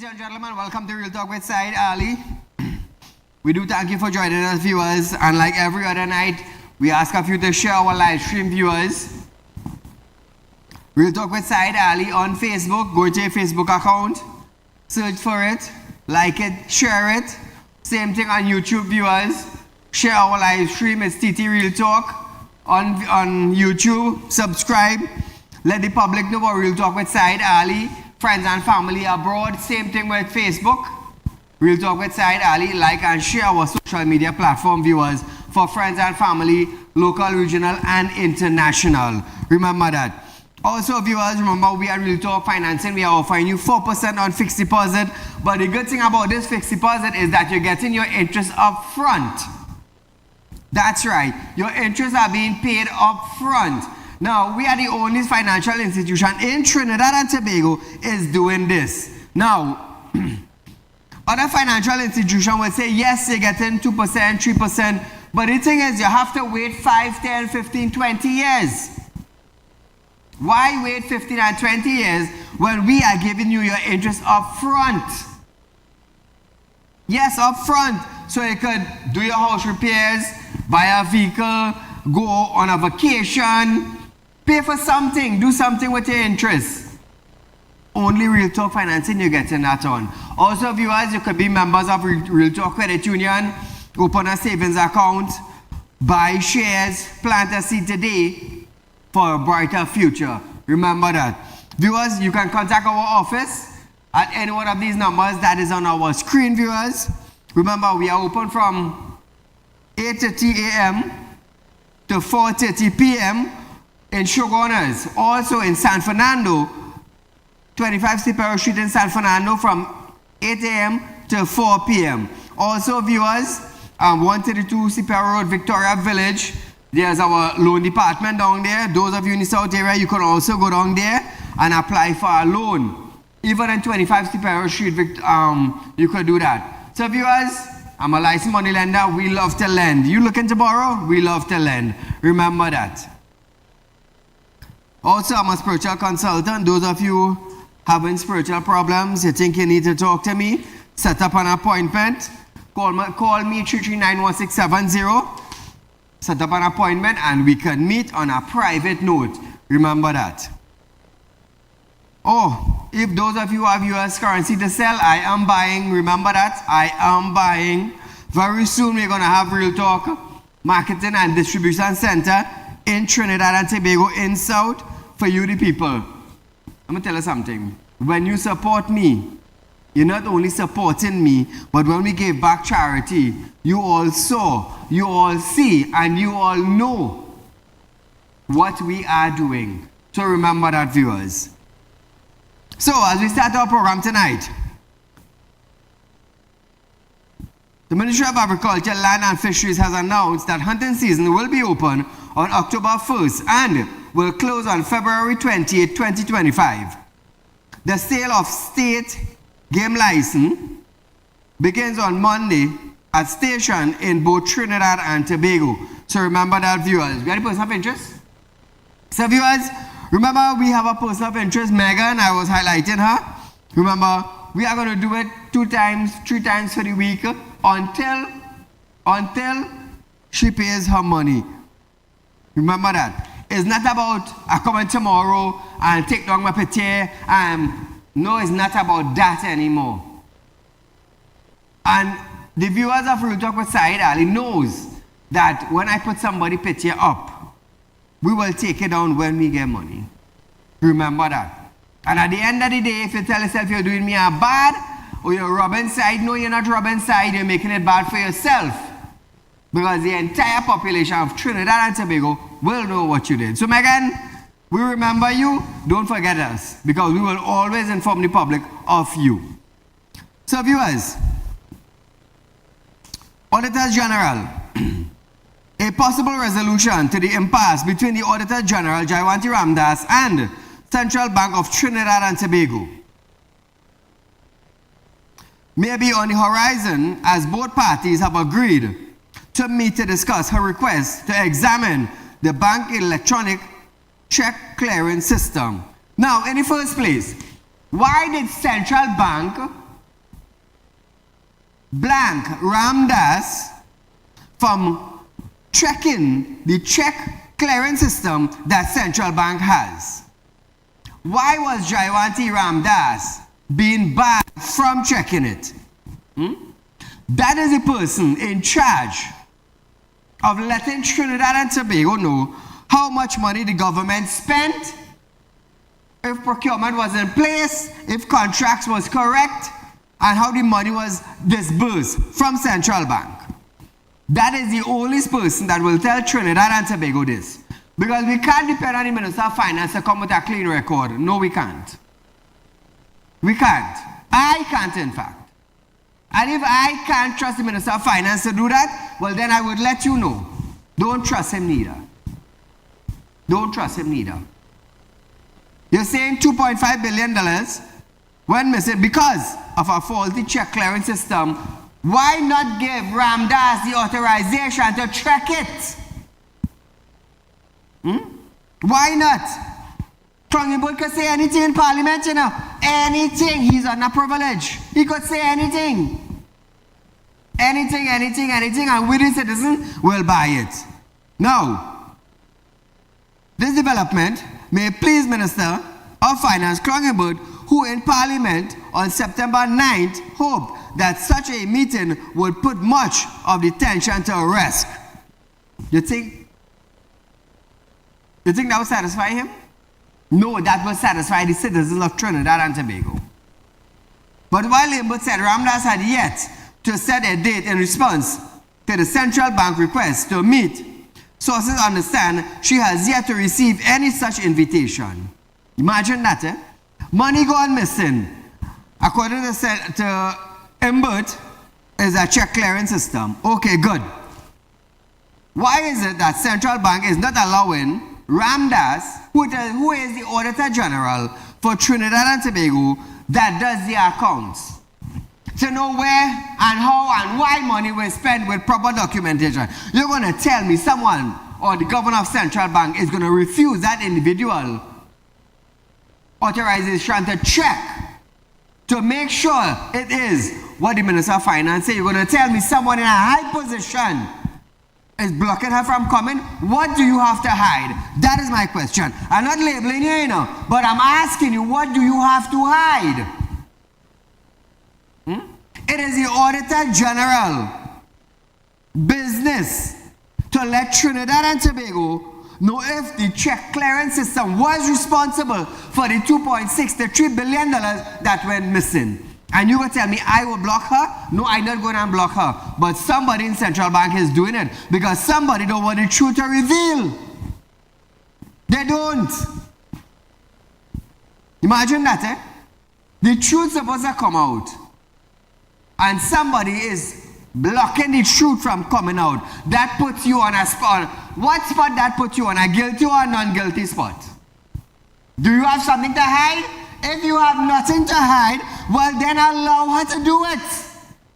and gentlemen, welcome to Real Talk with Saieed Ali. We do thank you for joining us, viewers. And like every other night, we ask of you to share our live stream, viewers. Real Talk with Saieed Ali on Facebook. Go to your Facebook account, search for it, like it, share it. Same thing on YouTube, viewers. Share our live stream. It's TT Real Talk on YouTube. Subscribe. Let the public know about Real Talk with Saieed Ali. Friends and family abroad. Same thing with Facebook. Real Talk with Saieed Ali. Like and share our social media platform, viewers, for friends and family, local, regional, and international. Remember that. Also, viewers, remember we are Real Talk Financing. We are offering you 4% on fixed deposit. But the good thing about this fixed deposit is that you're getting your interest up front. That's right. Your interests are being paid up front. Now, we are the only financial institution in Trinidad and Tobago is doing this. Now, other financial institutions will say, yes, you're getting 2%, 3%, but the thing is, you have to wait 5, 10, 15, 20 years. Why wait 15 and 20 years when we are giving you your interest up front? Yes, up front. So you could do your house repairs, buy a vehicle, go on a vacation, pay for something, do something with your interest. Only Real Talk Financing you're getting that on. Also, viewers, you could be members of Real Talk Credit Union, open a savings account, buy shares, plant a seed today for a brighter future. Remember that. Viewers, you can contact our office at any one of these numbers that is on our screen, viewers. Remember, we are open from 8:30 a.m. to 4:30 p.m. in Shoguners. Also in San Fernando, 25 Stipero Street in San Fernando from 8 a.m. to 4 p.m. Also, viewers, 132 Stipero Road, Victoria Village. There's our loan department down there. Those of you in the South area, you can also go down there and apply for a loan. Even in 25 Stipero Street, you could do that. So, viewers, I'm a licensed money lender. We love to lend. You looking to borrow? We love to lend. Remember that. Also, I'm a spiritual consultant. Those of you having spiritual problems, you think you need to talk to me, set up an appointment. Call me 3391670. Set up an appointment and we can meet on a private note. Remember that. Oh, if those of you have US currency to sell, I am buying. Remember that. I am buying. Very soon we're going to have Real Talk Marketing and Distribution Center in Trinidad and Tobago in South for you the people. I'm going to tell you something. When you support me, you're not only supporting me, but when we give back charity, you all saw, you all see, and you all know what we are doing. So remember that, viewers. So as we start our program tonight, the Ministry of Agriculture, Land and Fisheries has announced that hunting season will be open on October 1st and will close on February 28, 2025. The sale of state game license begins on Monday at station in both Trinidad and Tobago. So remember that, viewers. We have a person of interest? So, viewers, remember we have a person of interest, Megan. I was highlighting her. Remember, we are going to do it 2 times, 3 times for the week until she pays her money. Remember that. It's not about I come in tomorrow and take down my pitié. No, it's not about that anymore. And the viewers of Real Talk with Saieed Ali knows that when I put somebody pitié up, we will take it down when we get money. Remember that. And at the end of the day, if you tell yourself you're doing me a bad or you're robbing side, no, you're not robbing side, you're making it bad for yourself. Because the entire population of Trinidad and Tobago will know what you did. So, Megan, we remember you. Don't forget us, because we will always inform the public of you. So, viewers, Auditor General, a possible resolution to the impasse between the Auditor General, Jaiwanti Ramdas, and Central Bank of Trinidad and Tobago may be on the horizon, as both parties have agreed to meet to discuss her request to examine the bank electronic check clearing system. Now, in the first place, why did Central Bank blank Ramdas from checking the check clearance system that central bank has. Why was Jayawanti Ramdas being barred from checking it? That is the person in charge of letting Trinidad and Tobago know how much money the government spent, if procurement was in place, if contracts was correct, and how the money was disbursed from central bank. That is the only person that will tell Trinidad and Tobago this. Because we can't depend on the Minister of Finance to come with a clean record. No, we can't. We can't. I can't, in fact. And if I can't trust the Minister of Finance to do that, well, then I would let you know. Don't trust him neither. Don't trust him neither. You're saying $2.5 billion went missing because of a faulty check clearance system. Why not give Ramdas the authorization to check it? Why not? Trungibul could say anything in Parliament, you know. Anything. He's under privilege. He could say anything. Anything, and we the citizen will buy it. Now, this development may please Minister of Finance Trungibul, who in Parliament on September 9th hoped that such a meeting would put much of the tension to rest. You think that would satisfy him? No, that will satisfy the citizens of Trinidad and Tobago. But while Limbut said Ramdas had yet to set a date in response to the central bank request to meet, sources understand she has yet to receive any such invitation. Imagine that, eh? Money gone missing. According to Limbut, is a check clearance system. Okay, good. Why is it that central bank is not allowing Ramdas, who is the Auditor General for Trinidad and Tobago, that does the accounts, to know where and how and why money was spent with proper documentation? You're going to tell me someone or the governor of central bank is going to refuse that individual authorization to check to make sure it is what the Minister of Finance says? You're going to tell me someone in a high position is blocking her from coming? What do you have to hide? That is my question. I'm not labeling you, you know, but I'm asking you, what do you have to hide? It is the Auditor General business to let Trinidad and Tobago know if the check clearance system was responsible for the $2.6 to $3 billion that went missing. And you will tell me I will block her? No, I'm not going to block her. But somebody in central bank is doing it because somebody don't want the truth to reveal. They don't. Imagine that, eh? The truth's supposed to come out. And somebody is blocking the truth from coming out. That puts you on a spot. What spot that puts you on? A guilty or non-guilty spot? Do you have something to hide? If you have nothing to hide, well then allow her to do it.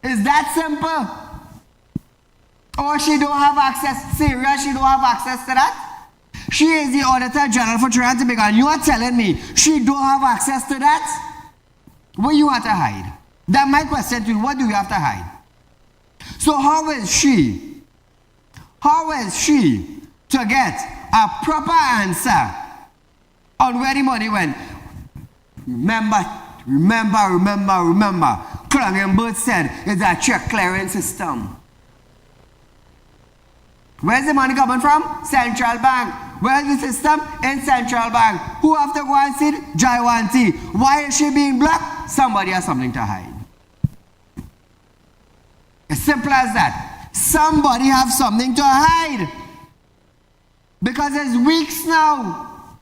It's that simple. Or she don't have access. Serious, she don't have access to that? She is the Auditor General for Trinidad and Tobago, and you are telling me she don't have access to that? What you have to hide? That's my question to you. What do you have to hide? So how is she to get a proper answer on where the money went? Remember. Clungenberg said it's a check clearance system. Where's the money coming from? Central Bank. Where's the system? In Central Bank. Who have to go and see it? Jayawanti. Why is she being blocked? Somebody has something to hide. As simple as that. Somebody have something to hide. Because it's weeks now.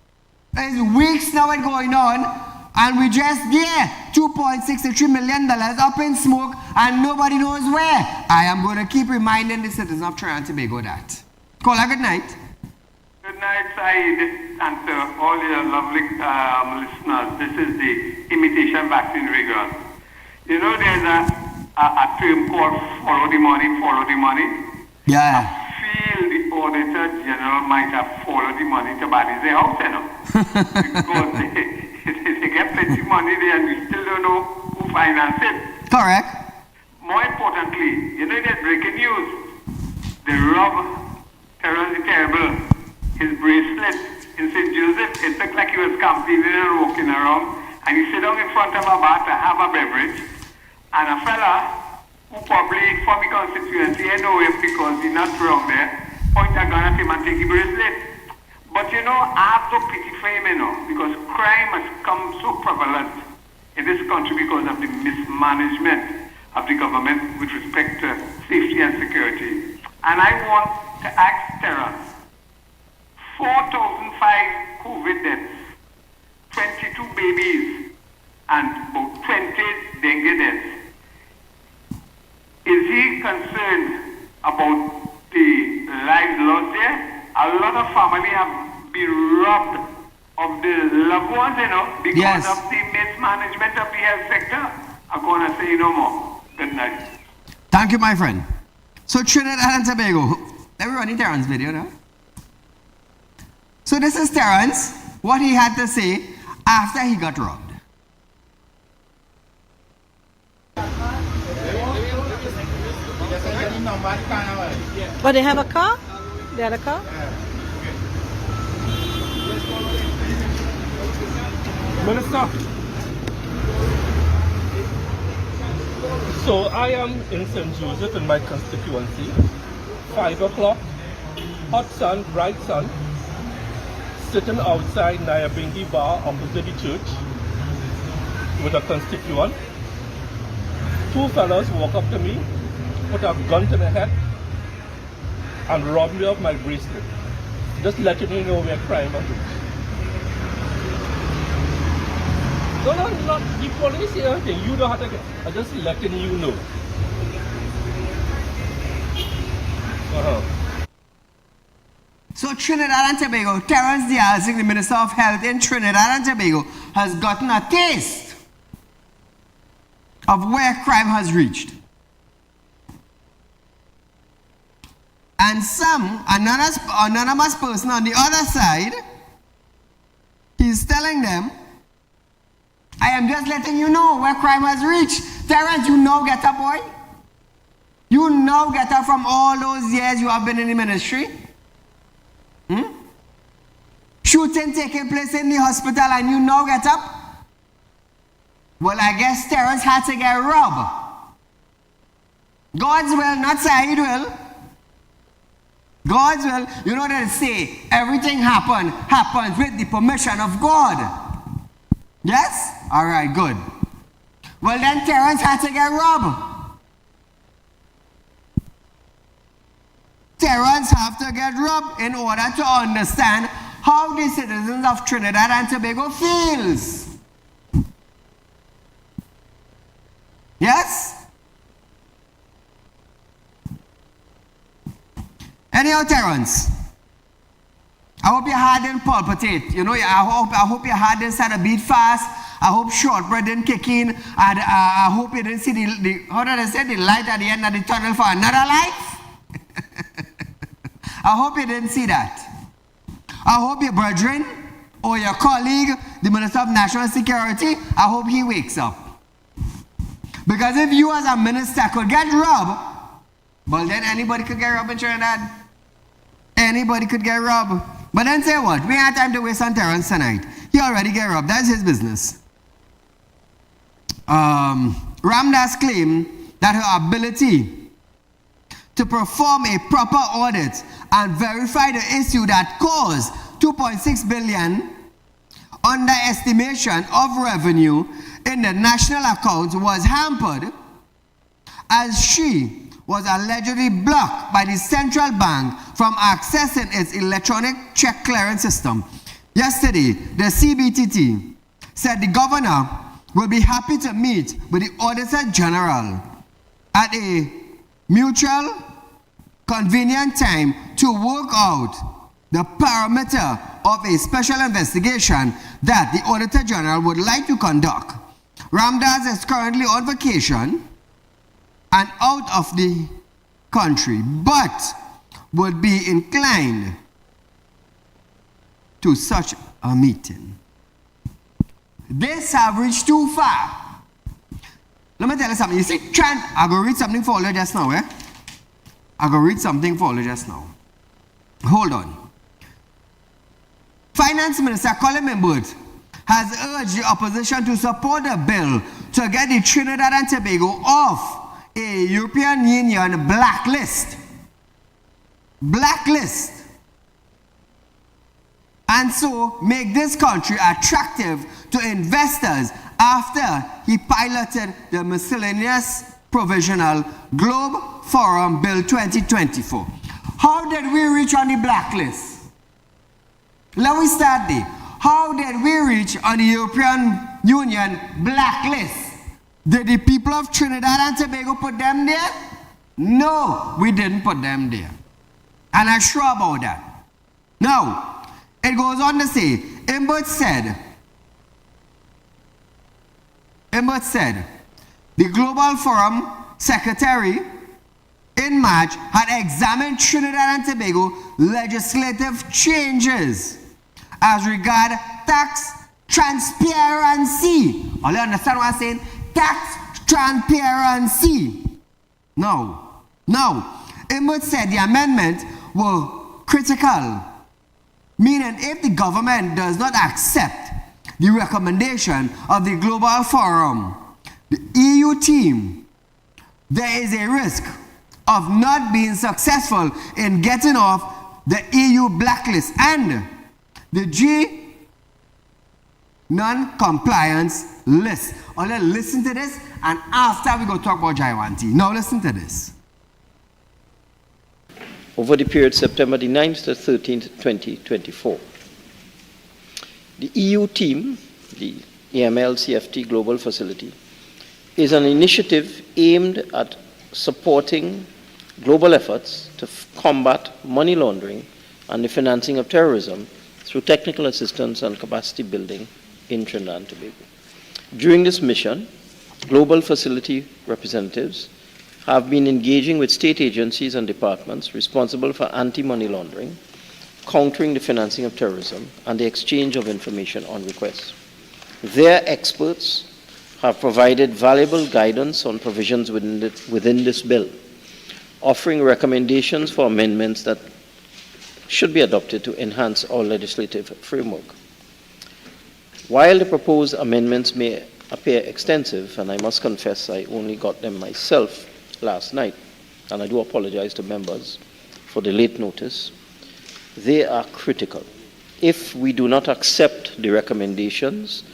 It's weeks now it's going on. And we just get $2.63 million up in smoke and nobody knows where. I am going to keep reminding the citizens of Trinidad and Tobago that. Caller, good night. Good night, Saeed, and to all your lovely listeners. This is the imitation vaccine rigor. You know, there's a term called follow the money. Yeah. I feel the Auditor General might have followed the money to Badi's house, you know. Because they get plenty of money there and we still don't know who financed it. Correct. more importantly, you know that breaking news, they robbed Terrence the Terrible, his bracelet in St. Joseph. It looked like he was campaigning and walking around, and he sit down in front of a bar to have a beverage, and a fella who probably from the constituency, I know him because he's not wrong there, point a gun at him and take his bracelet. But you know, I have to pity for him, you know, because crime has come so prevalent in this country because of the mismanagement of the government with respect to safety and security. And I want to ask Terrence, 4,005 COVID deaths, 22 babies, and about 20 dengue deaths. Is he concerned about the lives lost there? A lot of families have been robbed of the loved ones, you know, because of the mismanagement of the health sector. I'm going to say no more. Good night. Thank you, my friend. So Trinidad and Tobago. Let me run in Terrence's video now. So this is Terrence, what he had to say after he got robbed. But they have a car? They had a car? Minister, so I am in St. Joseph in my constituency, 5 o'clock, hot sun, bright sun, sitting outside Nyabingi bar opposite the church with a constituent. 2 fellas walk up to me, put a gun to the head, and rob me of my bracelet. Just letting you know where crime is. No, not the police or anything. You don't have to get. I'm just letting you know. So Trinidad and Tobago, Terrence Diaz, the Minister of Health in Trinidad and Tobago, has gotten a taste of where crime has reached. And some anonymous person on the other side, he's telling them, I am just letting you know where crime has reached. Terrence, you know get up, boy. You know get up from all those years you have been in the ministry. Shooting taking place in the hospital and you know get up. Well, I guess Terrence had to get robbed. God's will, not Saieed will. God's will, you know that they say, everything happens with the permission of God. Yes? Alright, good. Well then Terrence had to get robbed. Terrence have to get robbed in order to understand how the citizens of Trinidad and Tobago feels. Yes? Anyhow, Terrence, I hope your heart didn't palpitate. You know, I hope your heart didn't start to beat fast. I hope shortbread didn't kick in. And I hope you didn't see the how did I say, the light at the end of the tunnel for another life. I hope you didn't see that. I hope your brethren or your colleague, the Minister of National Security, I hope he wakes up. Because if you as a minister could get robbed, well then anybody could get robbed in Trinidad. Anybody could get robbed. But then say what? We ain't time to waste on Terrence tonight. He already get robbed. That's his business. Ramdas claimed that her ability to perform a proper audit and verify the issue that caused 2.6 billion underestimation of revenue in the national accounts was hampered as she was allegedly blocked by the central bank from accessing its electronic check clearance system. Yesterday, the CBTT said the governor will be happy to meet with the Auditor General at a mutual convenient time to work out the parameter of a special investigation that the Auditor General would like to conduct. Ramdas is currently on vacation and out of the country, but would be inclined to such a meeting. This have reached too far. Let me tell you something. You see, I'm going to read something for you just now, eh? I'm going to read something for you just now. Hold on. Finance Minister Colin Mimbert has urged the opposition to support a bill to get the Trinidad and Tobago off a European Union blacklist. Blacklist. And so make this country attractive to investors after he piloted the miscellaneous provisional Globe Forum Bill 2024. How did we reach on the blacklist? Let me start there. How did we reach on the European Union blacklist? Did the people of Trinidad and Tobago put them there? No, we didn't put them there. And I'm sure about that. Now, it goes on to say, Imbert said, the Global Forum Secretary in March had examined Trinidad and Tobago legislative changes as regard tax transparency. All you understand what I'm saying? Tax transparency. Now, Imbert said the amendment were critical, meaning if the government does not accept the recommendation of the Global Forum, the EU team, there is a risk of not being successful in getting off the EU blacklist and the G non-compliance list. Let's listen to this, and after we go talk about Jaiwanti. Now listen to this. Over the period September the 9th to 13th, 2024. The EU team, the AML-CFT Global Facility, is an initiative aimed at supporting global efforts to combat money laundering and the financing of terrorism through technical assistance and capacity building in Trinidad and Tobago. During this mission, Global Facility representatives have been engaging with state agencies and departments responsible for anti-money laundering, countering the financing of terrorism, and the exchange of information on request. Their experts have provided valuable guidance on provisions within this bill, offering recommendations for amendments that should be adopted to enhance our legislative framework. While the proposed amendments may appear extensive, and I must confess I only got them myself last night, and I do apologize to members for the late notice, they are critical. If we do not accept the recommendations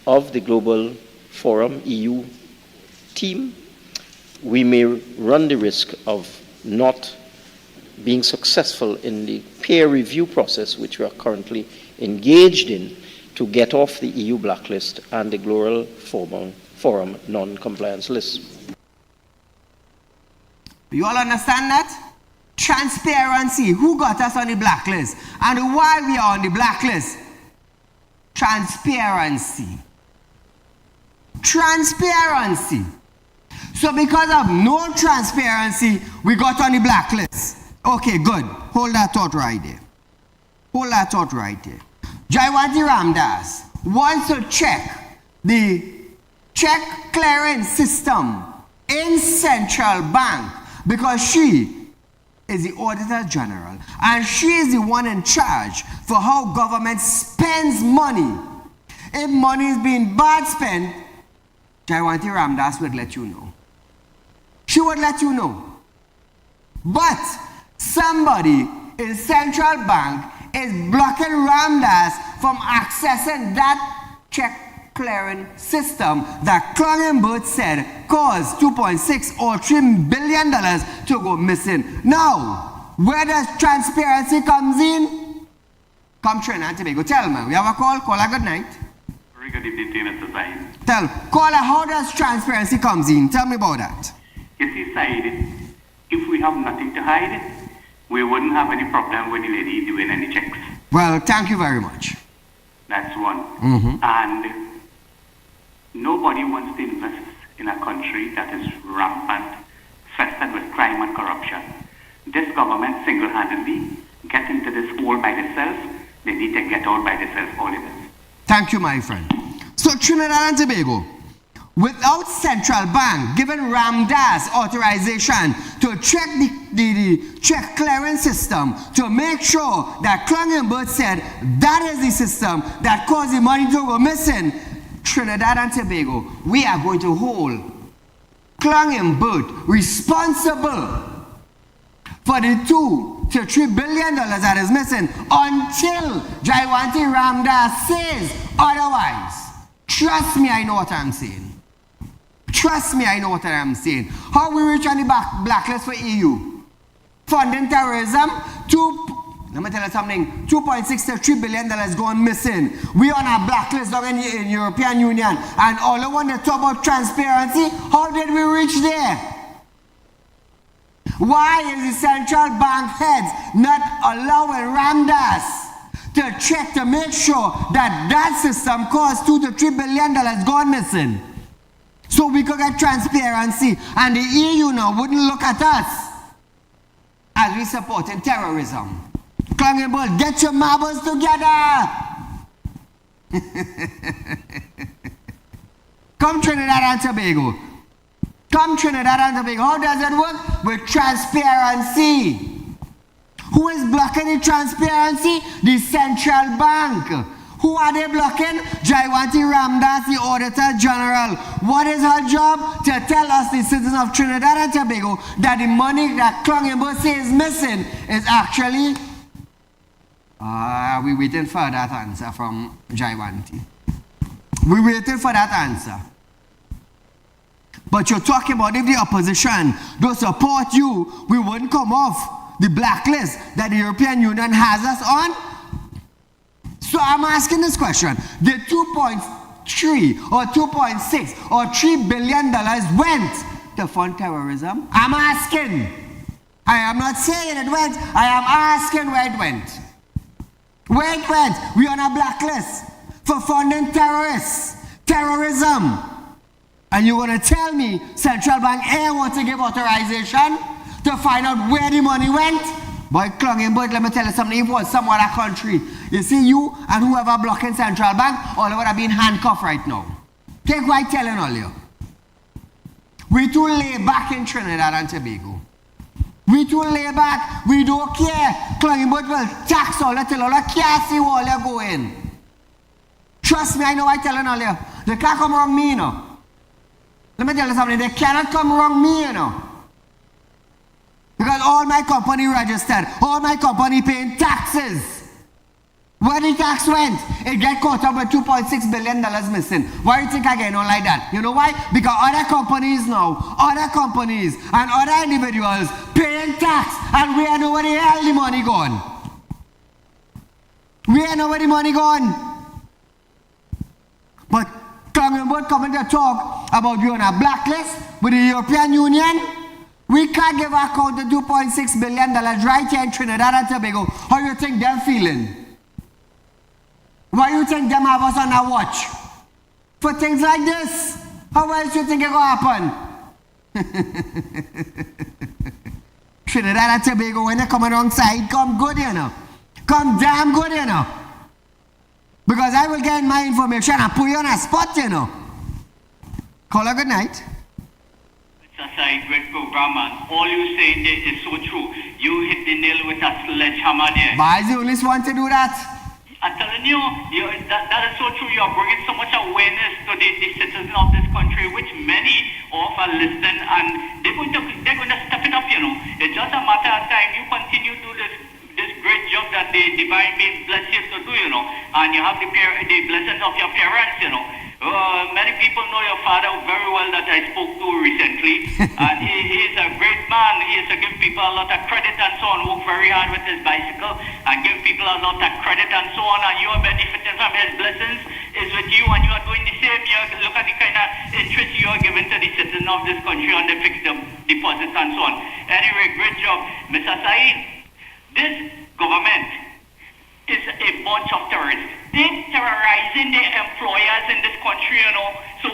of the Global Forum EU team, we may run the risk of not being successful in the peer review process which we are currently engaged in to get off the EU blacklist and the Global Forum non-compliance list. You all understand that? Transparency. Who got us on the blacklist? And why we are on the blacklist? Transparency. Transparency. So because of no transparency, we got on the blacklist. Okay, good. Hold that thought right there. Hold that thought right there. Jaiwanti Ramdas wants to check the check clearing system in Central Bank because she is the Auditor General and she is the one in charge for how government spends money. If money is being bad spent, Jaiwanti Ramdas would let you know. She would let you know. But somebody in Central Bank is blocking Ramdas from accessing that check clearing system that Cronenberg said caused $2.6 or $3 billion to go missing. Now, where does transparency comes in? Come Trinidad and Tobago. Tell me. We have a call. Call her good night. Very good evening to you, Mr. Saieed. Tell. Call her. How does transparency comes in? Tell me about that. You see, Saieed, if we have nothing to hide, we wouldn't have any problem with the lady doing any checks. Well, thank you very much. That's one. And nobody wants to invest in a country that is rampant, festered with crime and corruption. This government single-handedly gets into this hole by themselves. They need to get out by themselves, all of this. Thank you, my friend. So Trinidad and Tobago, without central bank giving Ramdas authorization to check the check clearance system to make sure that Clungenberg said that is the system that caused the money to go missing, Trinidad and Tobago, we are going to hold Clungenberg responsible for the $2 to $3 billion that is missing until Jaiwanti Ramdas says otherwise. Trust me, I know what I'm saying. Trust me, I know what I'm saying. How we reach on the blacklist for EU? Funding terrorism, let me tell you something, $2.6 to $3 billion gone missing. We on a blacklist down in European Union. And all I want to talk about transparency, how did we reach there? Why is the central bank heads not allowing Ramdas to check to make sure that that system caused $2 to $3 billion gone missing? So we could get transparency, and the EU now wouldn't look at us as we supporting terrorism. Clungenberg, get your marbles together. Come Trinidad and Tobago. Come Trinidad and Tobago. How does it work? With transparency. Who is blocking the transparency? The central bank. Who are they blocking? Jaiwanti Ramdas, the Auditor General. What is her job? To tell us, the citizens of Trinidad and Tobago, that the money that Clungenberg says is missing is actually... we're waiting for that answer from Jaiwanti. We're waiting for that answer. But you're talking about if the opposition don't support you, we wouldn't come off the blacklist that the European Union has us on. So I'm asking this question. The 2.3 or 2.6 or $3 billion went to fund terrorism? I'm asking. I am not saying it went. I am asking where it went. Where it went. We on a blacklist for funding terrorists, terrorism. And you're going to tell me Central Bank want to give authorization to find out where the money went? Boy, Clungenberg, let me tell you something. If it was some other country, you see, you and whoever blocking Central Bank, all of would have been handcuffed right now. Take what I'm telling all you. We too lay back in Trinidad and Tobago. We too lay back. We don't care. Clungenberg will tax all that till all you can't see where you're going. Trust me, I know what I'm telling all you. They can't come wrong me, you know. Let me tell you something. They cannot come wrong me, you know. Because all my company registered, all my company paying taxes. Where the tax went, it get caught up with $2.6 billion missing. Why do you think I get on like that? You know why? Because other companies and other individuals paying tax, and we know where the hell the money gone. We know where the money gone. But Clungenberg coming to talk about you on a blacklist with the European Union. We can't give account to $2.6 billion right here in Trinidad and Tobago. How you think they're feeling? Why you think them have us on our watch? For things like this? How else you think it will happen? Trinidad and Tobago, when they come alongside, come good, you know. Come damn good, you know. Because I will get my information and put you on a spot, you know. Call a good night. Saieed, great program, and all you saying there is so true. You hit the nail with a sledgehammer there. Why is the only one to do that? I'm telling you, that is so true. You're bringing so much awareness to the citizens of this country, which many of are listening, and they're going to step it up, you know. It's just a matter of time. You continue to do this great job that the divine being blessed you to do, you know, and you have the blessings of your parents, you know. Many people know your father very well that I spoke to recently, and he is a great man. He is to give people a lot of credit and so on, work very hard with his bicycle and give people a lot of credit and so on, and you are benefiting from his blessings is with you, and you are doing the same. You look at the kind of interest you are giving to the citizens of this country on the fixed deposits and so on. Anyway, great job. Mr. Saieed, this government is a bunch of terrorists. They're terrorizing their employers in this country, you know. So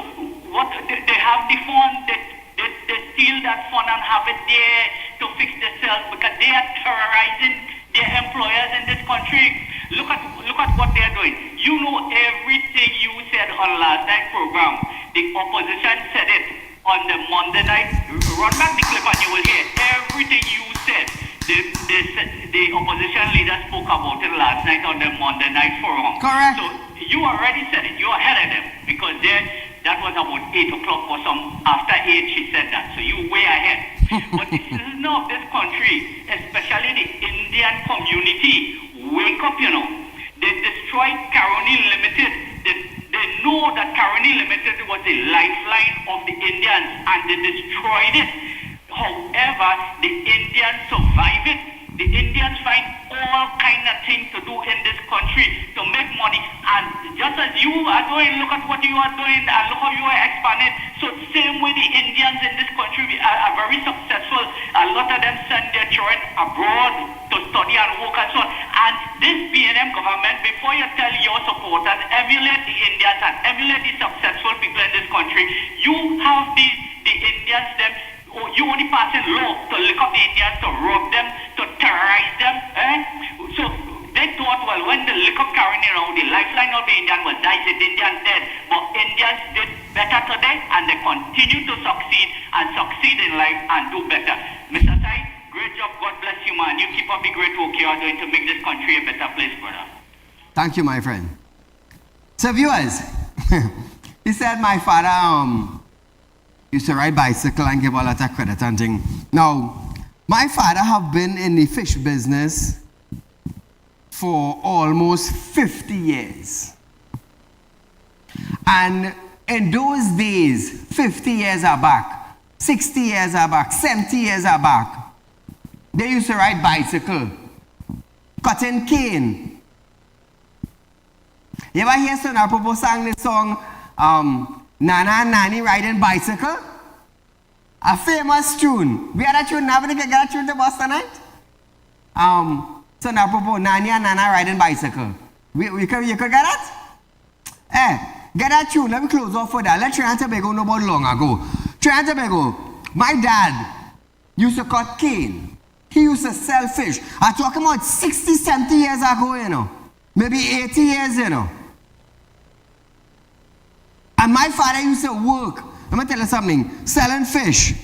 what they have the fund, they steal that fund and have it there to fix themselves because they are terrorizing their employers in this country. Look at what they're doing. You know everything you said on last night's program. The opposition said it on the Monday night. Run back the clip and you will hear everything you said. The opposition leader spoke about it last night on the Monday night forum. Correct. So you already said it. You're ahead of them because that was about 8 o'clock or some. After 8, she said that. So you way ahead. But the citizens of this country, especially the Indian community, wake up, They destroyed Caroni Limited. They know that Caroni Limited was the lifeline of the Indians and they destroyed it. However, the Indians survive it. The Indians find all kind of things to do in this country to make money. And just as you are doing, look at what you are doing and look how you are expanding. So same way the Indians in this country are very successful. A lot of them send their children abroad to study and work and so on. And this BNM government, before you tell your supporters, emulate the Indians and emulate the successful people in this country, you have the Indians them. You only passing law to lick up the Indians, to rob them, to terrorize them. So they thought, well, when the lick up carrying around, the lifeline of the Indian was died, the Indians dead. But Indians did better today, and they continue to succeed in life and do better. Mr. Tai, great job. God bless you, man. You keep up the great work you are doing to make this country a better place, brother. Thank you, my friend. So, viewers, he said my father used to ride bicycle and give a lot of credit and thing. Now, my father have been in the fish business for almost 50 years. And in those days, 50 years are back, 60 years are back, 70 years are back, they used to ride bicycle, cutting cane. You ever hear Son Apopo sang this song, Nana and Nani riding bicycle? A famous tune. We had a tune, nobody can get a tune to Boston tonight? Son Apopo, Nani and Nana riding bicycle. You could get that? Get that tune, let me close off for that. Let Trinidad and Tobago know about long ago. Trinidad and Tobago, my dad used to cut cane. He used to sell fish. I'm talking about 60, 70 years ago, Maybe 80 years, And my father used to work, let me tell you something, selling fish,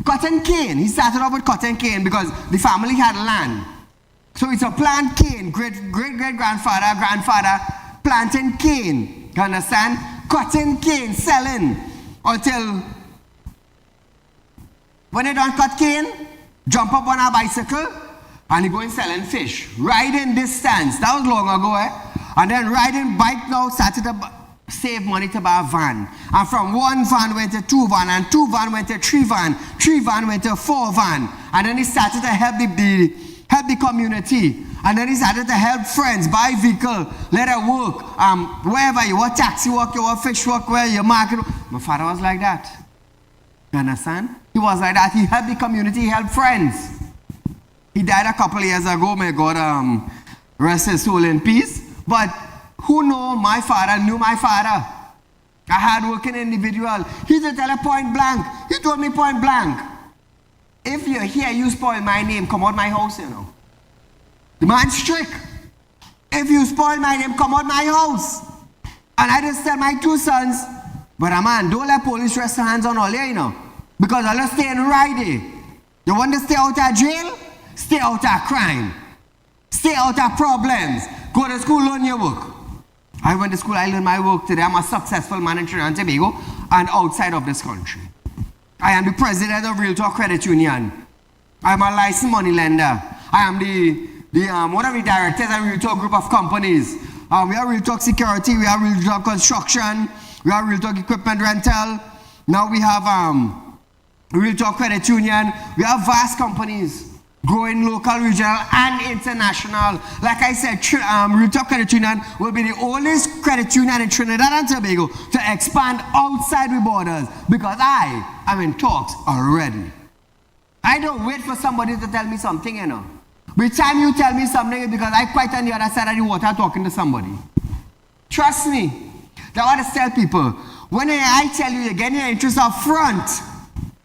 cotton cane. He started off with cotton cane because the family had land. So it's a plant cane, great-grandfather, grandfather, planting cane. You understand? Cotton cane, selling until when they don't cut cane, jump up on a bicycle and he going selling fish. Riding distance, that was long ago, And then riding bike now started to save money to buy a van. And from one van went to 2 van, and 2 van went to 3 van, 3 van went to 4 van. And then he started to help the community. And then he started to help friends, buy vehicle, let her work. Wherever you want taxi work, you want fish work, where you market. My father was like that. You understand? He was like that. He helped the community, he helped friends. He died a couple of years ago, may God rest his soul in peace. But who knew my father knew my father? A hard-working individual. He did tell her point blank. He told me point blank, if you're here, you spoil my name, come out my house, The man's strict. If you spoil my name, come out my house. And I just tell my 2 sons, but man, don't let police rest their hands on all here, Because I'll stay in Friday. You want to stay out of jail? Stay out of crime. Stay out of problems. Go to school, learn your work. I went to school, I learned my work today. I'm a successful man in Trinidad and Tobago and outside of this country. I am the president of Real Talk Credit Union. I am a licensed money lender. I am one of the directors of Real Talk group of companies. We are Real Talk Security, we are Real Talk Construction, we are Real Talk Equipment Rental. Now we have Real Talk Credit Union. We have vast companies. Growing local, regional, and international. Like I said, Real Talk Credit Union will be the oldest credit union in Trinidad and Tobago to expand outside the borders because I am in talks already. I don't wait for somebody to tell me something, By the time you tell me something, it's because I'm quite on the other side of the water talking to somebody. Trust me. That's what I tell people. When I tell you, you're getting your interest up front,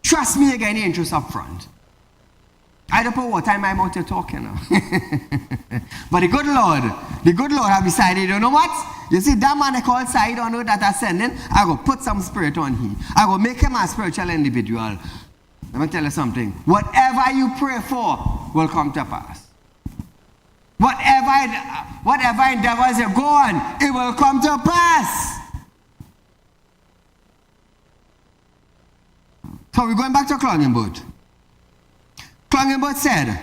trust me, you're getting your interest up front. I don't know what time I'm out here talking now. But the good Lord have decided, you know what? You see, that man I call Saieed on that I sending, I go put some spirit on him. I go make him a spiritual individual. Let me tell you something. Whatever you pray for will come to pass. Whatever endeavors you go on, it will come to pass. So we're going back to Clongenboot. Clongenboot said,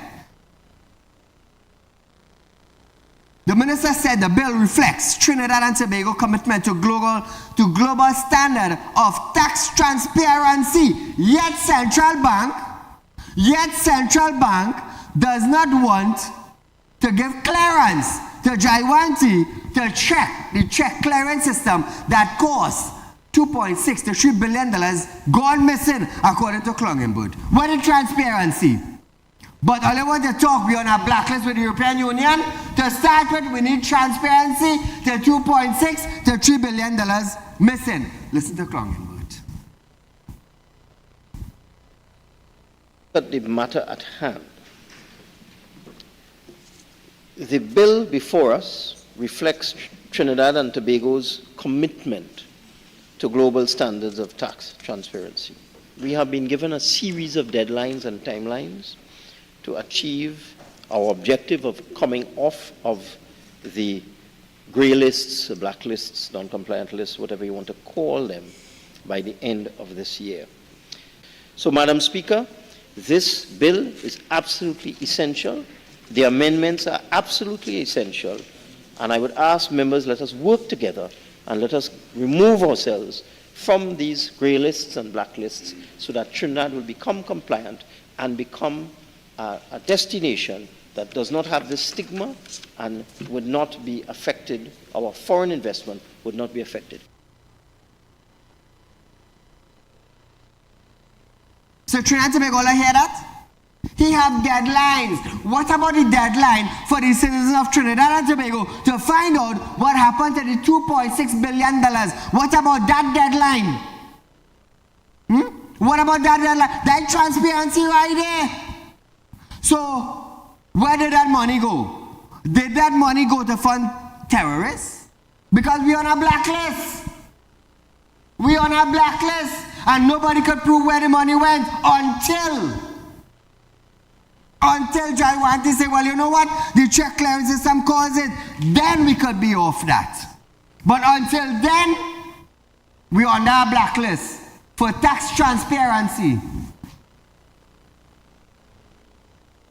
the minister said the bill reflects Trinidad and Tobago commitment to global standard of tax transparency. Yet central bank does not want to give clearance to Jaiwanti to check the check clearance system that costs $2.6 to $3 billion gone missing according to Clongenboot. What is transparency? But all I want to talk, we're on a blacklist with the European Union. To start with, we need transparency to $2.6 to $3 billion missing. Listen to Clongenboot. But the matter at hand. The bill before us reflects Trinidad and Tobago's commitment to global standards of tax transparency. We have been given a series of deadlines and timelines to achieve our objective of coming off of the gray lists, black lists, non-compliant lists, whatever you want to call them, by the end of this year. So, Madam Speaker, this bill is absolutely essential. The amendments are absolutely essential. And I would ask members, let us work together and let us remove ourselves from these gray lists and black lists so that Trinidad will become compliant and become a destination that does not have this stigma and would not be affected, our foreign investment would not be affected. So Trinidad and Tobago, hear that? He have deadlines. What about the deadline for the citizens of Trinidad and Tobago to find out what happened to the $2.6 billion? What about that deadline? What about that deadline? That transparency right there. So, where did that money go? Did that money go to fund terrorists? Because we're on a blacklist. We're on a blacklist. And nobody could prove where the money went until Jaiwanti say, well, you know what? The check clearance system calls it. Then we could be off that. But until then, we're on our blacklist for tax transparency.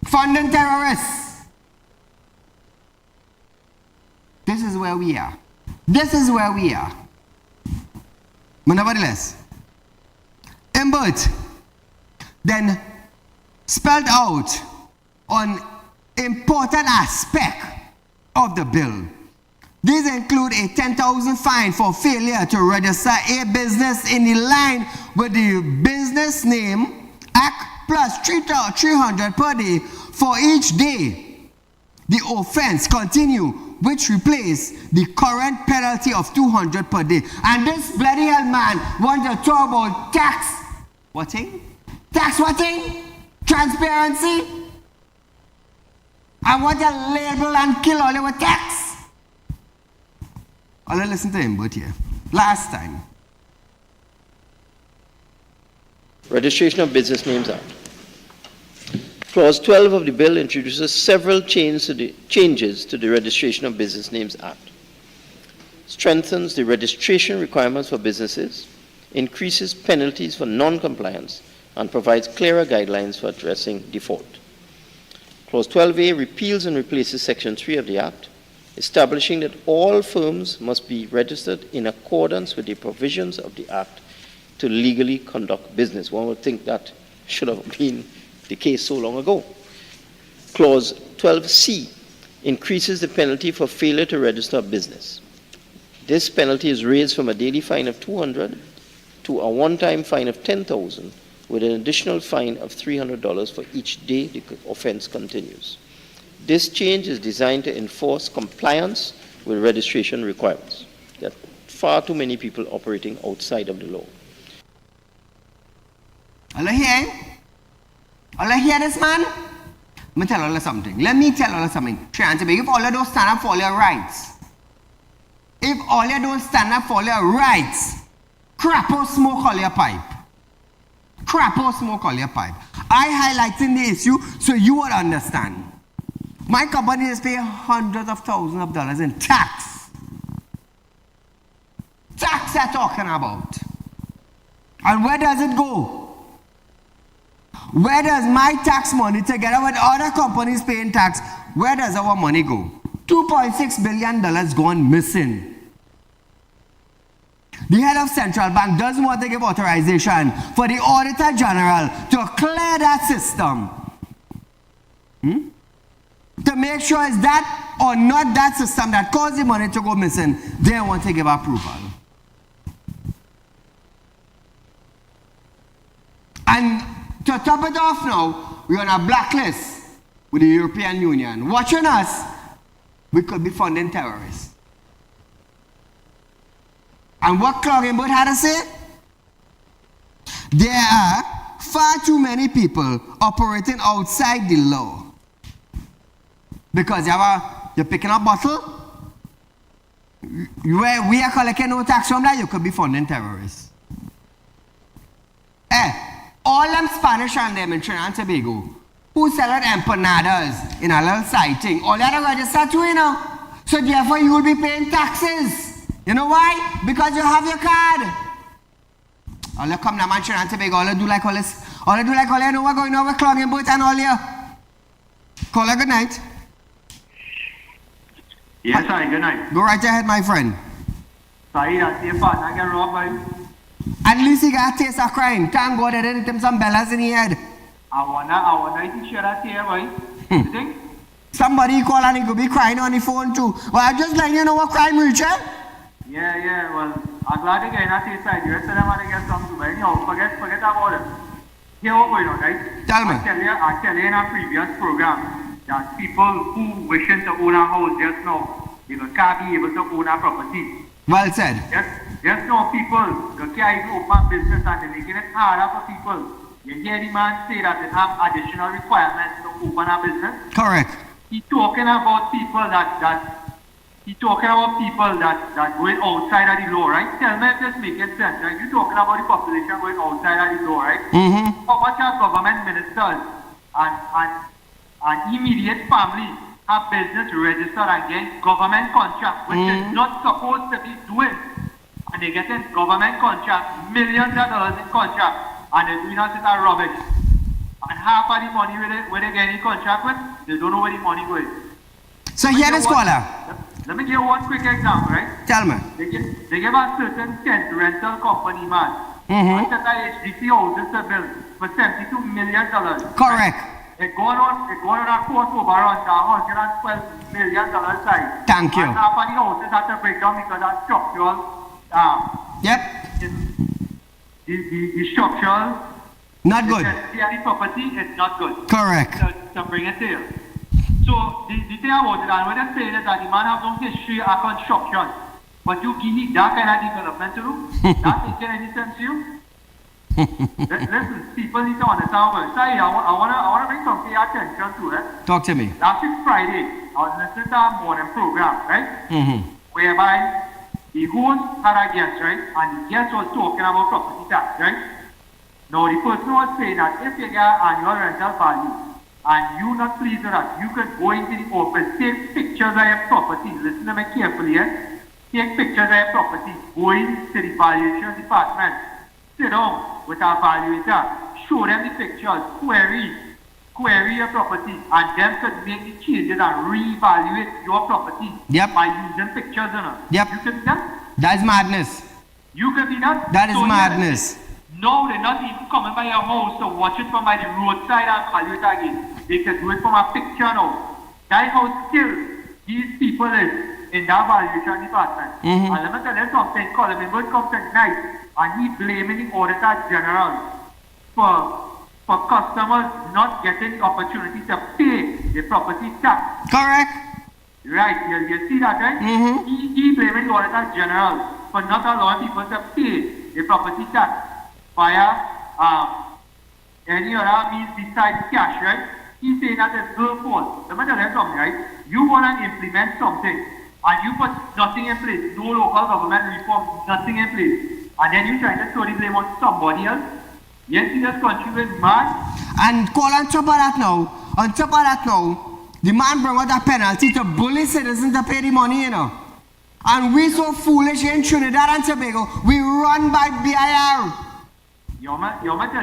Funding terrorists. This is where we are. This is where we are. But nevertheless, Imbert then spelled out on important aspect of the bill. These include a $10,000 fine for failure to register a business in the line with the Business Name Act plus $300 per day for each day the offense continue, which replace the current penalty of $200 per day. And this bloody hell man wants to talk about tax. What thing? Tax what thing? Transparency. I want to label and kill all our tax. I'll listen to him, but here. Last time. Registration of Business Names Act. Clause 12 of the bill introduces several changes to the Registration of Business Names Act. Strengthens the registration requirements for businesses, increases penalties for non-compliance, and provides clearer guidelines for addressing default. Clause 12A repeals and replaces Section 3 of the Act, establishing that all firms must be registered in accordance with the provisions of the Act to legally conduct business. One would think that should have been the case so long ago. Clause 12C increases the penalty for failure to register a business. This penalty is raised from a daily fine of $200 to a one-time fine of $10,000 with an additional fine of $300 for each day the offense continues. This change is designed to enforce compliance with registration requirements. There are far too many people operating outside of the law. Hello here? All I hear this man? Let me tell you something. Let me tell you something. Trinidad and Tobago, if all of those stand up for all your rights, if all you don't stand up for your rights, crap or smoke all your pipe. Crap or smoke all your pipe. I highlighting the issue so you would understand. My company is paying hundreds of thousands of dollars in tax. Tax I'm talking about. And where does it go? Where does my tax money, together with other companies paying tax, where does our money go? $2.6 billion gone missing. The head of central bank doesn't want to give authorization for the Auditor General to clear that system. To make sure it's that or not that system that caused the money to go missing, they want to give approval. And to top it off now, we're on a blacklist with the European Union. Watching us, we could be funding terrorists. And what Cloggingboat had to say? There are far too many people operating outside the law. Because you're picking up bottle, we are collecting no tax from that, you could be funding terrorists. All them Spanish and them in Trinidad and Tobago who sell empanadas in a little sighting, all that are registered too, you know. So therefore you will be paying taxes. You know why? Because you have your card. All you come now in Trinidad and Tobago, all you do like all this, all you know what going on with Cloggingboat and all you. Call her good night. Yes, sir, good night. Go right ahead, my friend. Saeed, I see your partner get robbed by. At least he got a taste of crime. Thank God they didn't hit him some bellas in the head. I wanna if you share that here, boy. You think? Somebody call and he could be crying on the phone too. Well, I just letting you know what crime reach, eh? Yeah, well, I'm glad they get that taste side. You rest of them want to get something, but anyhow, forget about it. Here what going on, right? Tell me. I tell you in a previous program that people who wishing to own a house just now, can't be able to own a property. Well said. Just now people can't even open business and they're making it harder for people. You hear the man say that they have additional requirements to open a business. Correct. He's talking about people that going outside of the law, right? Tell me if this makes sense, right? You're talking about the population going outside of the law, right? Mm-hmm. How much are government ministers and immediate family have business registered and get government contract, which is not supposed to be doing. And they get in government contract, millions of dollars in contract, and they're doing us that rubbish. And half of the money where they get in contract with, they don't know where the money goes. So here is caller. Let me give you one quick example, right? Tell me. They give a certain tent rental company, man. Mm-hmm. HDC houses to build for $72 million. Correct. It's going on a course over on the $112 million side. Thank you. And half of the houses have to break down because of structural. Yep. The structural. Not good. The property is not good. Correct. To bring it there. So the thing about it, and what I'm saying is that the man have no history of construction. But you give that kind of development to do, that making any sense to you? Listen, people need to understand what. Sorry, I want to bring something attention to it. Talk to me. Last week Friday, I was listening to a morning program, right? Mm-hmm. Whereby the host had a guest, right? And the guest was talking about property tax, right? Now the person was saying that if you get annual rental value and you not pleased with that, you could go into the office, take pictures of your property, listen to me carefully, take pictures of your property, go into the valuation department, sit down with our valuator, show them the pictures, query your property, and them could make the changes and reevaluate your property by using pictures in it. Yep. You could do that? That is madness. You could do that? That is madness. No, they're not even coming by your house to watch it from by the roadside and value it again. They can do it from a picture now. That's how skilled these people is in that valuation department. And let me tell you something, Cloggingboat comes tonight and he blaming the Auditor General for customers not getting the opportunity to pay the property tax. Correct. Right, you see that, right? He blaming the Auditor General for not allowing people to pay the property tax via any other means besides cash, right? He's saying that it's her fault. Let me tell you something, right? You want to implement something and you put nothing in place, no local government reform, nothing in place, and then you try to throw the blame on somebody else. Yes, in this country with man. And call on top of that now, the man bring out a penalty to bully citizens to pay the money, you know. And we so foolish in Trinidad and Tobago, we run by BIR. You might tell what they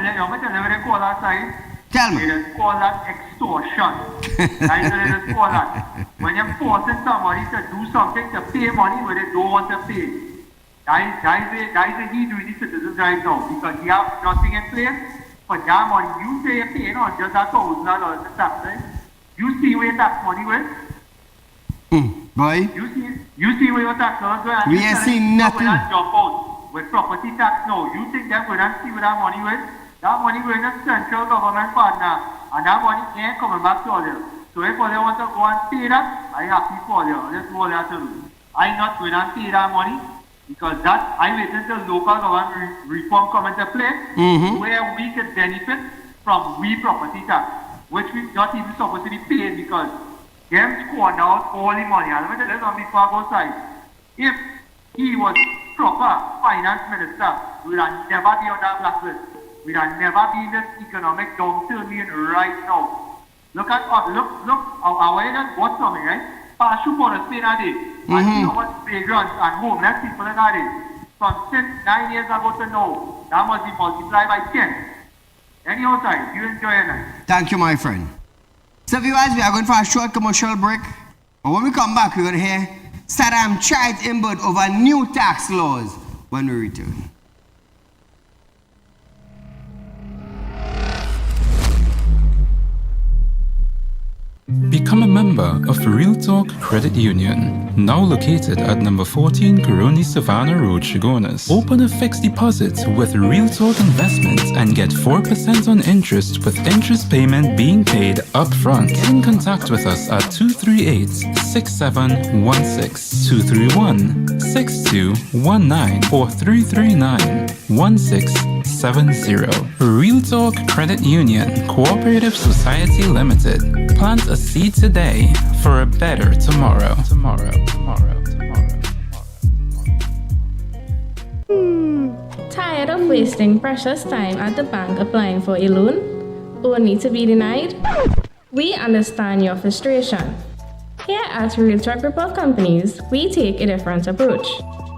call that side. Tell me. They call that extortion. That's what they call that. When you're forcing somebody to do something to pay money where they don't want to pay. That is the he doing the citizens right now. Because he have nothing in place for that money. You say you're paying on just $1,000 in taxes. You see where tax money went? Boy. You see where your tax dollars went? We ain't seen nothing. When I jump out with property tax now, you think they're going to see where that money went? That money going to central government partner, and that money ain't coming back to all you. So if all you want to go and pay that, I happy for you. That's all you have to do. I'm not going to pay that money because that I wait until local government reform come into play, where we can benefit from property tax, which we not even supposed to be paid because them squander out all the money. And let me tell you something before I go side. If he was proper finance minister, we would have never be on that blacklist. We would have never be in this economic downturn we're in right now. Look our agent got something, right? Pass you for a Spain a day. And see how much vagrants and homeless people in a day. From since 9 years ago to now, that must be multiplied by 10. Anyhow, side, you enjoy it. Thank you, my friend. So viewers, we are going for a short commercial break. But when we come back, we're going to hear Saddam Chait input over new tax laws when we return. Become a member of Real Talk Credit Union, now located at number 14 Coroni Savannah Road, Chaguanas. Open a fixed deposit with Real Talk Investments and get 4% on interest with interest payment being paid up front. Get in contact with us at 238-6716, 231-6219 or 339-1670. Real Talk Credit Union Cooperative Society Limited. Plant a seed today for a better tomorrow. Tired of wasting precious time at the bank applying for a loan, only to be denied? We understand your frustration. Here at Realtor Group of Companies, we take a different approach.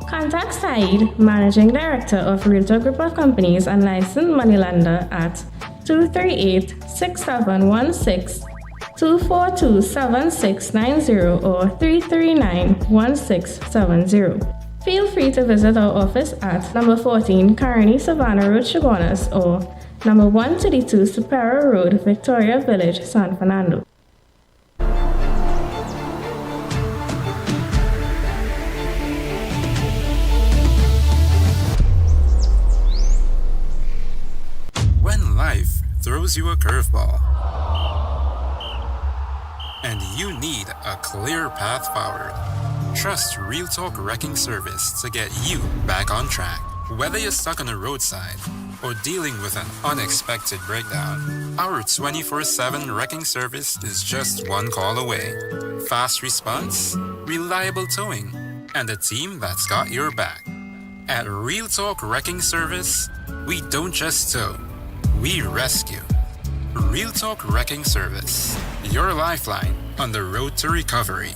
Contact Saieed, Managing Director of Realtor Group of Companies and licensed moneylender at 238-6716, 242-7690 or 339-1670. Feel free to visit our office at number 14 Carney Savannah Road, Chaguanas or number 132 Superior Road, Victoria Village, San Fernando. When life throws you a curveball and you need a clear path forward, trust Real Talk Wrecking Service to get you back on track. Whether you're stuck on the roadside or dealing with an unexpected breakdown, our 24/7 wrecking service is just one call away. Fast response, reliable towing, and a team that's got your back. At Real Talk Wrecking Service, we don't just tow, we rescue. Real Talk Wrecking Service, your lifeline on the road to recovery.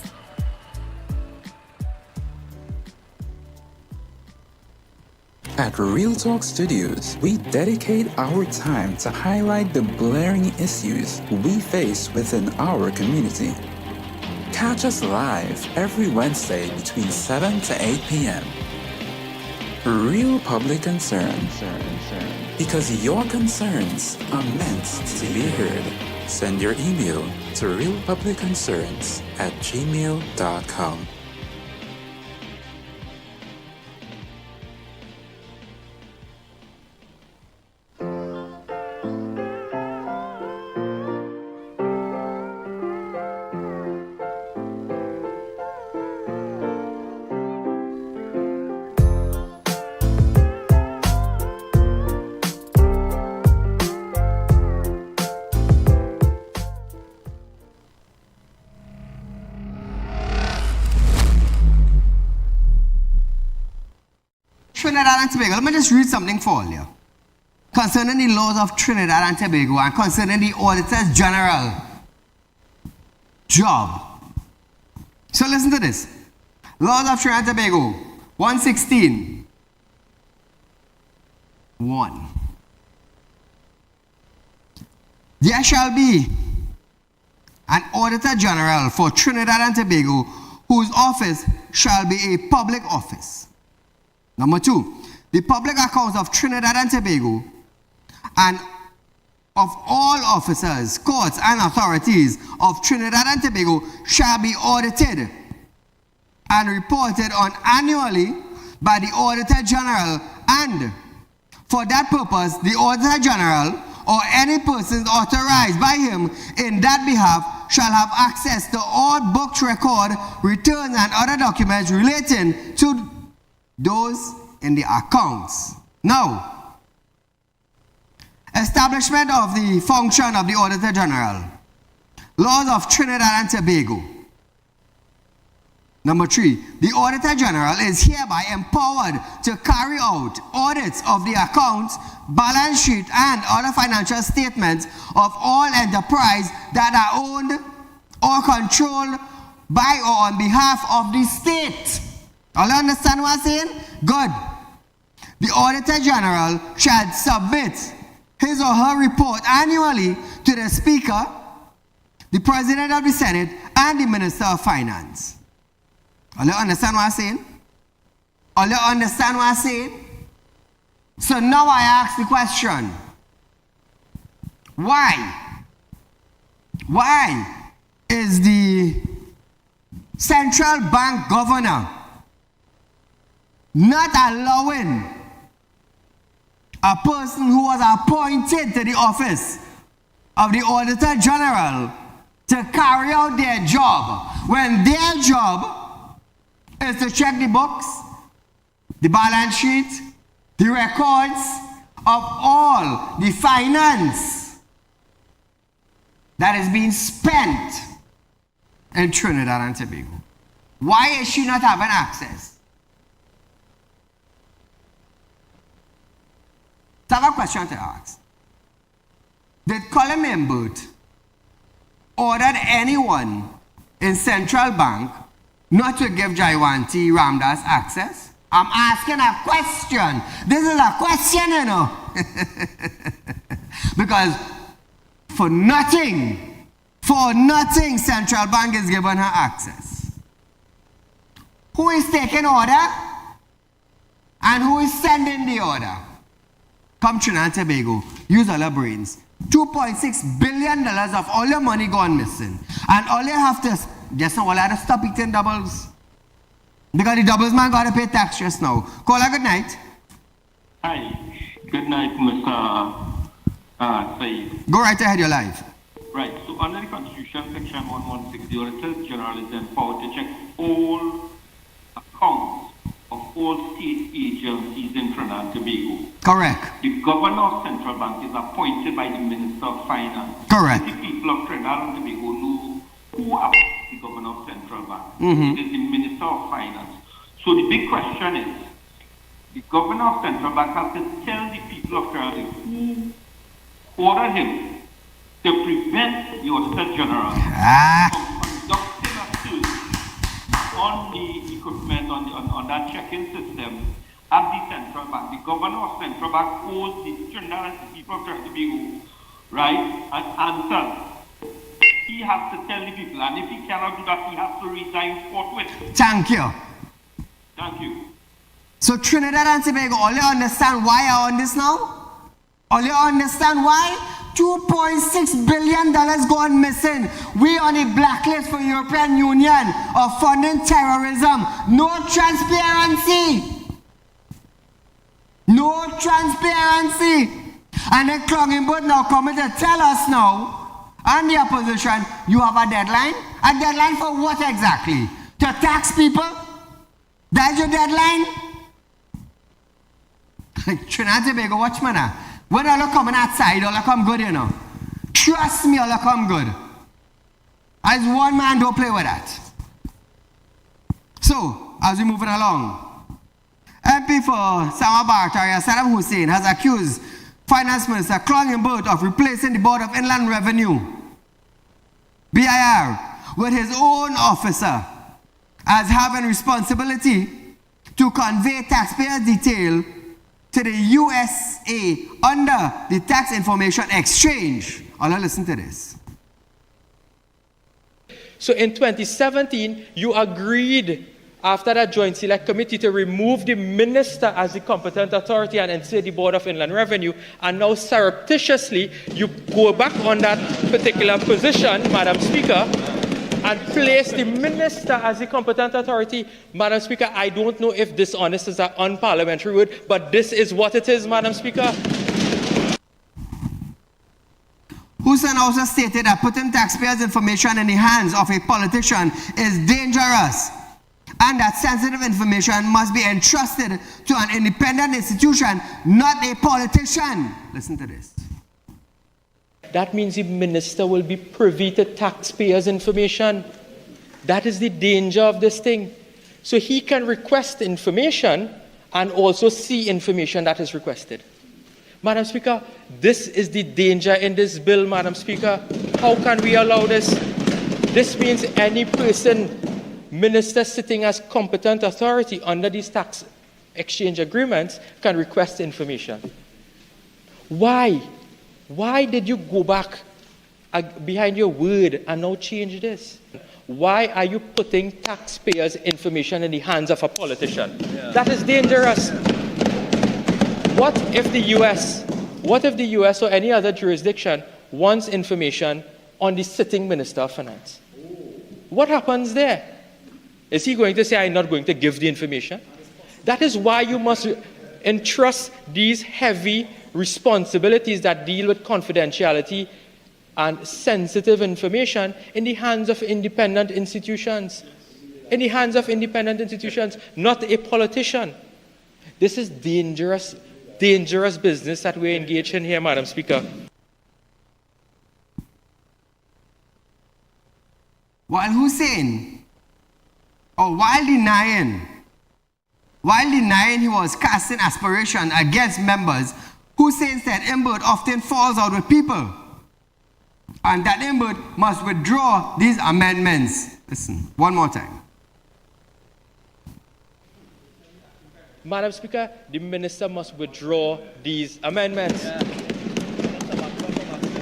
At Real Talk Studios, we dedicate our time to highlight the glaring issues we face within our community. Catch us live every Wednesday between 7 to 8 p.m. Real Public Concern. Because your concerns are meant to be heard. Send your email to realpublicconcerns@gmail.com. Trinidad and Tobago, let me just read something for you. Concerning the laws of Trinidad and Tobago and concerning the Auditor General job. So listen to this. Laws of Trinidad and Tobago, 116. 1. There shall be an Auditor General for Trinidad and Tobago whose office shall be a public office. Number 2, the public accounts of Trinidad and Tobago and of all officers, courts, and authorities of Trinidad and Tobago shall be audited and reported on annually by the Auditor General, and for that purpose, the Auditor General or any persons authorized by him in that behalf shall have access to all books, record, returns, and other documents relating to those in the accounts. Now, establishment of the function of the Auditor General. Laws of Trinidad and Tobago. Number 3, the Auditor General is hereby empowered to carry out audits of the accounts, balance sheet, and other financial statements of all enterprise that are owned or controlled by or on behalf of the state. All understand what I'm saying? Good. The Auditor General shall submit his or her report annually to the Speaker, the President of the Senate, and the Minister of Finance. All you understand what I'm saying? All you understand what I'm saying? So now I ask the question. Why? Why is the central bank governor not allowing a person who was appointed to the office of the Auditor General to carry out their job when their job is to check the books, the balance sheet, the records of all the finance that is being spent in Trinidad and Tobago? Why is she not having access? So I have a question to ask. Did Colin Membert order anyone in Central Bank not to give Jaiwanti Ramdas access? I'm asking a question. This is a question, you know. Because for nothing, Central Bank is giving her access. Who is taking order? And who is sending the order? Come Trinidad and Tobago, use all your brains. $2.6 billion of all your money gone missing. And all you have to, just now, all you have to stop eating doubles. Because the doubles man got to pay tax just now. Caller, good night. Hi. Good night, Mr. Saeed. Go right ahead, you're live. Right. So under the Constitution, Section 116, the Auditor General is empowered to check all accounts of all state agencies in Trinidad and Tobago. Correct. The Governor of Central Bank is appointed by the Minister of Finance. Correct. The people of Trinidad and Tobago know who appoints the Governor of Central Bank. Mm-hmm. It is the Minister of Finance. So the big question is, the Governor of Central Bank has to tell the people of Trinidad who ordered him to prevent the Auditor General from conducting a search on the equipment, on that checking system at the Central Bank. The Governor of Central Bank owes the Trinidad and people of Trinidad and Tobago, right, an answer. He has to tell the people, and if he cannot do that, he has to resign forthwith. Thank you. Thank you. So Trinidad and Tobago, all you understand why I on this now? All you understand why? $2.6 billion gone missing. We on a blacklist for European Union of funding terrorism. No transparency. No transparency. And then Klongenberg now coming to tell us now, and the opposition, you have a deadline? A deadline for what exactly? To tax people? That's your deadline? Trinidad and Tobago, watch me now. When all coming outside, all come good, you know. Trust me, all come good. As one man, don't play with that. So, as we moving along, MP for Sama Bartaria, Saddam Hussein, has accused Finance Minister Clongenberg of replacing the Board of Inland Revenue, BIR, with his own officer as having responsibility to convey taxpayer detail to the USA under the Tax Information Exchange. I'll listen to this. So in 2017, you agreed after that Joint Select Committee to remove the minister as the competent authority and insert the Board of Inland Revenue, and now surreptitiously you go back on that particular position, Madam Speaker, and place the minister as the competent authority. Madam Speaker, I don't know if dishonest is an unparliamentary word, but this is what it is, Madam Speaker. Hussein also stated that putting taxpayers' information in the hands of a politician is dangerous, and that sensitive information must be entrusted to an independent institution, not a politician. Listen to this. That means the minister will be privy to taxpayers' information. That is the danger of this thing. So he can request information and also see information that is requested. Madam Speaker, this is the danger in this bill, Madam Speaker. How can we allow this? This means any person, minister sitting as competent authority under these tax exchange agreements, can request information. Why? Why did you go back behind your word and now change this? Why are you putting taxpayers' information in the hands of a politician? Yeah. That is dangerous. What if the US or any other jurisdiction wants information on the sitting Minister of Finance? What happens there? Is he going to say, I'm not going to give the information? That is why you must entrust these heavy responsibilities that deal with confidentiality and sensitive information in the hands of independent institutions. In the hands of independent institutions, not a politician. This is dangerous, dangerous business that we're engaged in here, Madam Speaker. While denying he was casting aspiration against members, Hussein said Imbert often falls out with people, and that Imbert must withdraw these amendments. Listen, one more time. Madam Speaker, the minister must withdraw these amendments.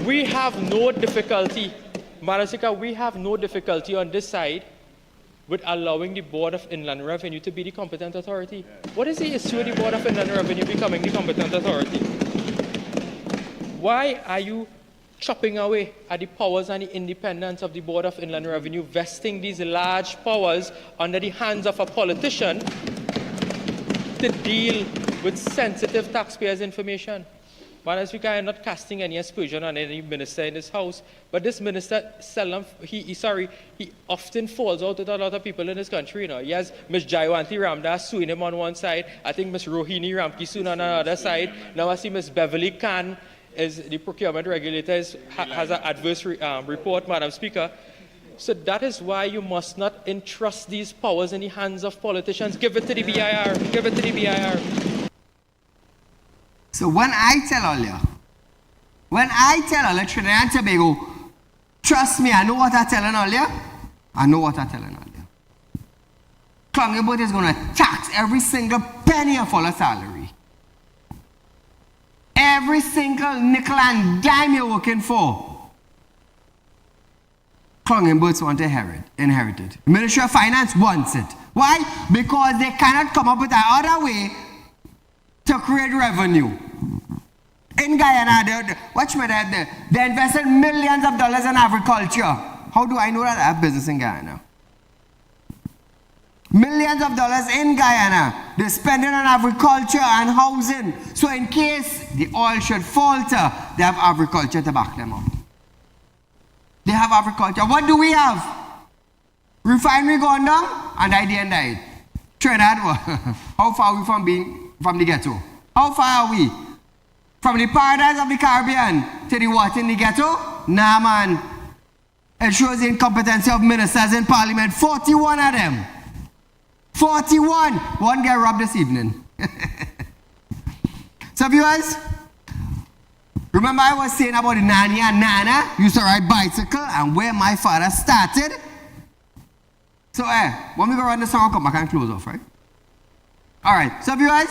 We have no difficulty, Madam Speaker, we have no difficulty on this side with allowing the Board of Inland Revenue to be the competent authority. What is the issue with the Board of Inland Revenue becoming the competent authority? Why are you chopping away at the powers and the independence of the Board of Inland Revenue, vesting these large powers under the hands of a politician to deal with sensitive taxpayers' information? Madam Speaker, I am not casting any aspersion on any minister in this House, but this minister seldom, he often falls out with a lot of people in this country. You know, he has Ms. Jaywanti Ramdas suing him on one side, I think Ms. Rohini Ramkisoon on another side. Now I see Ms. Beverly Khan, is the procurement regulator, has an adverse report, Madam Speaker. So that is why you must not entrust these powers in the hands of politicians. Give it to the BIR. Give it to the BIR. So when I tell all you, Trinidad and Tobago, trust me, I know what I'm telling all you. I know what I'm telling all you. Clongenberg is going to tax every single penny of all our salary. Every single nickel and dime you're working for. Clongenbergs want to inherit it. The Ministry of Finance wants it. Why? Because they cannot come up with another way to create revenue. In Guyana, they invested millions of dollars in agriculture. How do I know that I have business in Guyana? Millions of dollars in Guyana. They're spending on agriculture and housing. So in case the oil should falter, they have agriculture to back them up. They have agriculture. What do we have? Refinery gone down and died. Trinidad, how far are we from the ghetto? How far are we? From the paradise of the Caribbean to the what in the ghetto? Nah, man. It shows the incompetency of ministers in Parliament. 41 of them. 41. One get robbed this evening. So viewers, remember I was saying about the nanny and nana used to ride bicycle and where my father started. So when we go run the song, come back and close off, right? Alright, so viewers,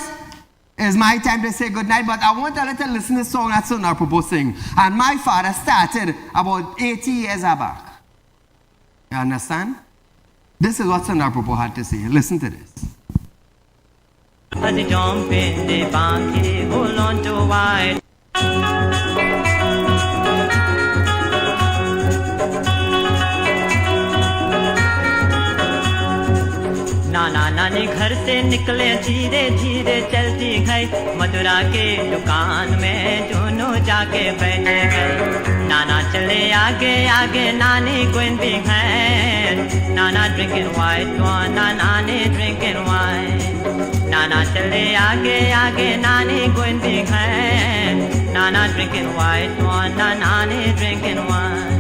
it's my time to say goodnight, but I want to let you listen to the song that Sundar Prabhu sing. And my father started about 80 years back. You understand? This is what Sundar Prabhu had to say. Listen to this. As you jump in the bank, hold on to wide. नाना नानी घर से निकले धीरे धीरे चलती गई मथुरा के दुकान में दोनों जाके बैठ गए नाना चले आगे आगे नानी going behind नाना drinking white wine नानी drinking wine नाना चले आगे आगे नानी going behind नाना drinking white wine नानी drinking wine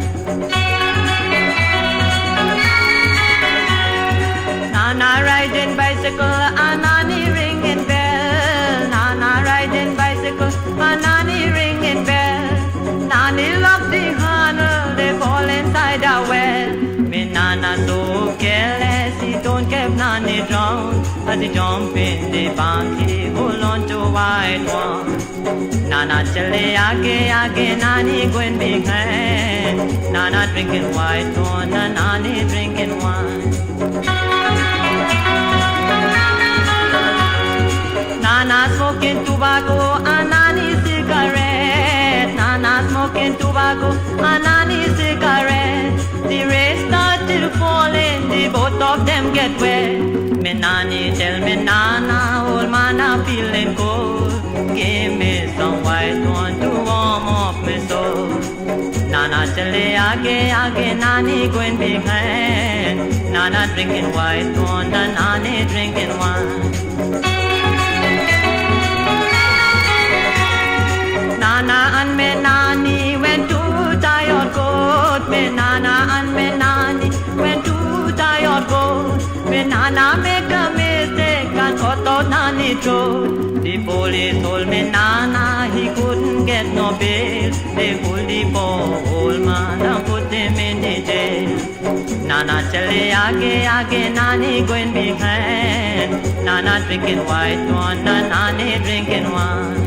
Nana riding bicycle, Anani ringing bell. Nana riding bicycle, Anani ringing bell. Nani love the handle, they fall inside a well. Me Nana so careless, he don't keep Nani drown. As he jump in the bank, he hold on to white one. Nana chale aage aage, Nani going behind. Nana drinking white one, and Nani drinking wine. Nana smoking tobacco, Anani cigarette. Nana smoking tobacco, Anani cigarette. The rain started falling, the both of them get wet. Me Nani tell me Nana, old man I'm feeling cold. Give me some white one to warm up my soul. Nana chale aage aage, Nani going behind. Nana drinking white one, and Nani drinking wine. Nana and me Nani went to tie your coat. Me Nana and me Nani went to tie your coat. Me Nana make a mistake and cut out Nani throat. The police told me Nana he couldn't get no bail. They pulled the poor old man and put him in the jail. Nana chale aage aage, Nani going behind. Nana drinking white one and Nani drinking wine.